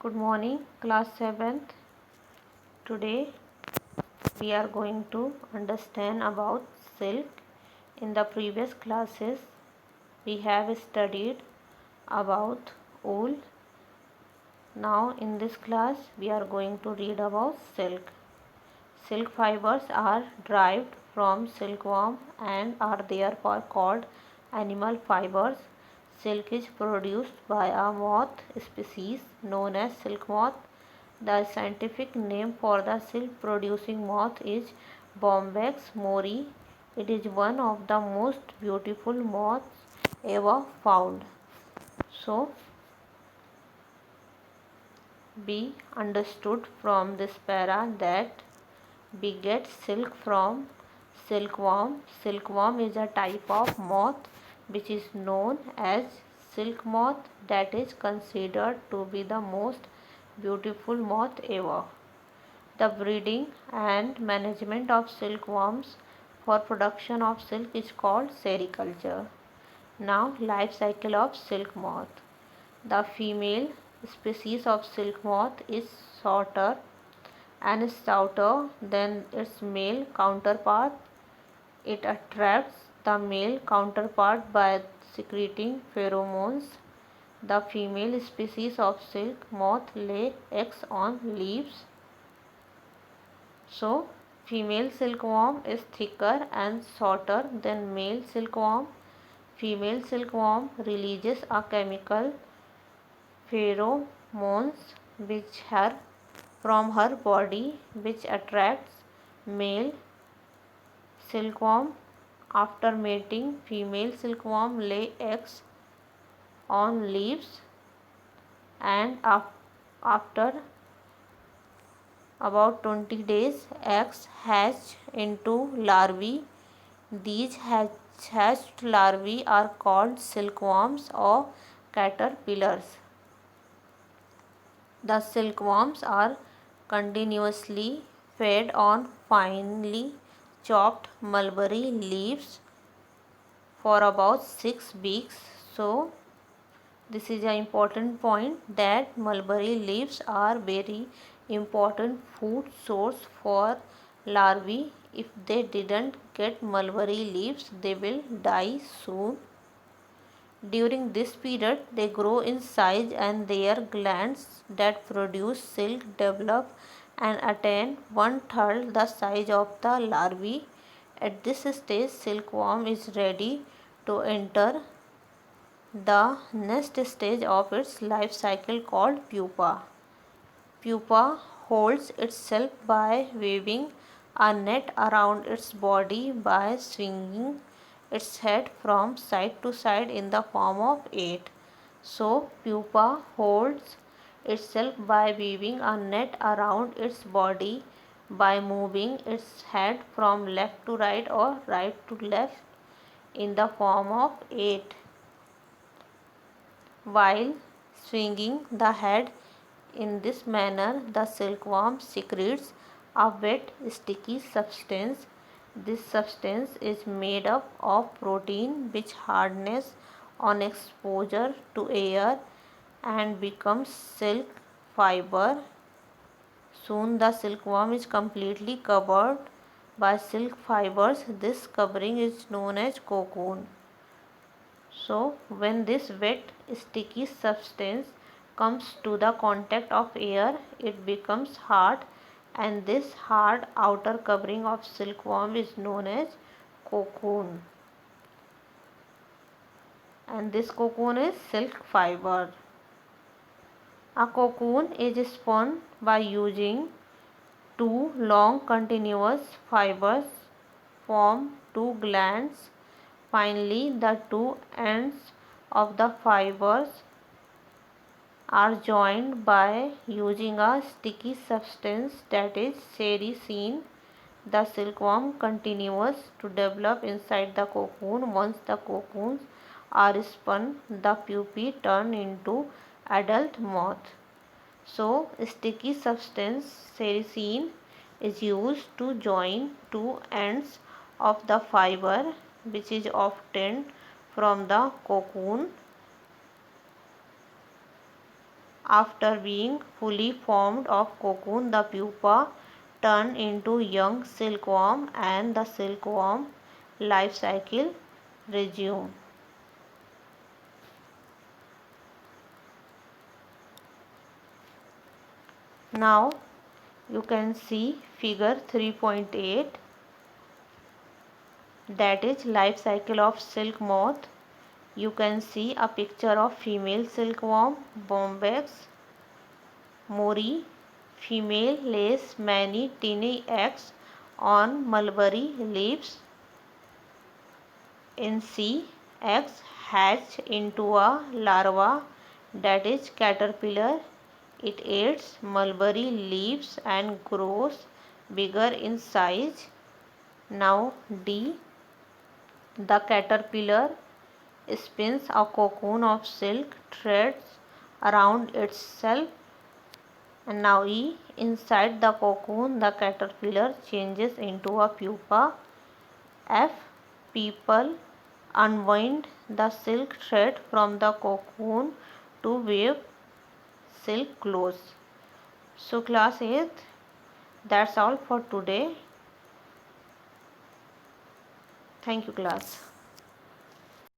Good morning, class 7th. Today we are going to understand about silk. In the previous classes we have studied about wool. Now in this class we are going to read about silk. Silk fibers are derived from silkworm and are therefore called animal fibers. Silk is produced by a moth species known as silk moth. The scientific name for the silk producing moth is Bombyx mori. It is one of the most beautiful moths ever found. So, be understood from this para that we get silk from silkworm. Silkworm is a type of moth which is known as silk moth that is considered to be the most beautiful moth ever. The breeding and management of silkworms for production of silk is called sericulture. Now, life cycle of silk moth. The female species of silk moth is shorter and stouter than its male counterpart. It attracts the male counterpart by secreting pheromones. The female species of silk moth lay eggs on leaves. So, female silkworm is thicker and shorter than male silkworm. Female silkworm releases a chemical pheromones from her body which attracts male silkworm. After mating, female silkworm lay eggs on leaves and after about 20 days eggs hatch into larvae. These hatched larvae are called silkworms or caterpillars. The silkworms are continuously fed on finely chopped mulberry leaves for about 6 weeks. So, this is an important point that mulberry leaves are very important food source for larvae. If they didn't get mulberry leaves, they will die soon. During this period, they grow in size and their glands that produce silk develop and attain 1/3 the size of the larvae. At this stage, silkworm is ready to enter the next stage of its life cycle called pupa. Pupa holds itself by weaving a net around its body by swinging its head from side to side in the form of 8. So, pupa holds itself by weaving a net around its body by moving its head from left to right or right to left in the form of 8. While swinging the head in this manner, the silkworm secretes a wet, sticky substance. This substance is made up of protein which hardens on exposure to air and becomes silk fiber. Soon the silkworm is completely covered by silk fibers. This covering is known as cocoon. So, when this wet, sticky substance comes to the contact of air, it becomes hard, and this hard outer covering of silkworm is known as cocoon. And this cocoon is silk fiber. A cocoon is spun by using two long continuous fibers form two glands. Finally, the two ends of the fibers are joined by using a sticky substance that is sericin. The silkworm continues to develop inside the cocoon. Once the cocoons are spun, the pupae turn into adult moth. So, sticky substance sericin is used to join two ends of the fiber which is obtained from the cocoon. After being fully formed of cocoon, the pupa turn into young silkworm and the silkworm life cycle resume. Now you can see figure 3.8, that is life cycle of silk moth. You can see a picture of female silkworm Bombyx mori. Female lays many tiny eggs on mulberry leaves. In C, eggs hatch into a larva, that is caterpillar. It eats mulberry leaves and grows bigger in size. Now D, the caterpillar spins a cocoon of silk threads around itself. And now E, inside the cocoon the caterpillar changes into a pupa. F, people unwind the silk thread from the cocoon to weave silk clothes. So class 8th, that's all for today. Thank you class.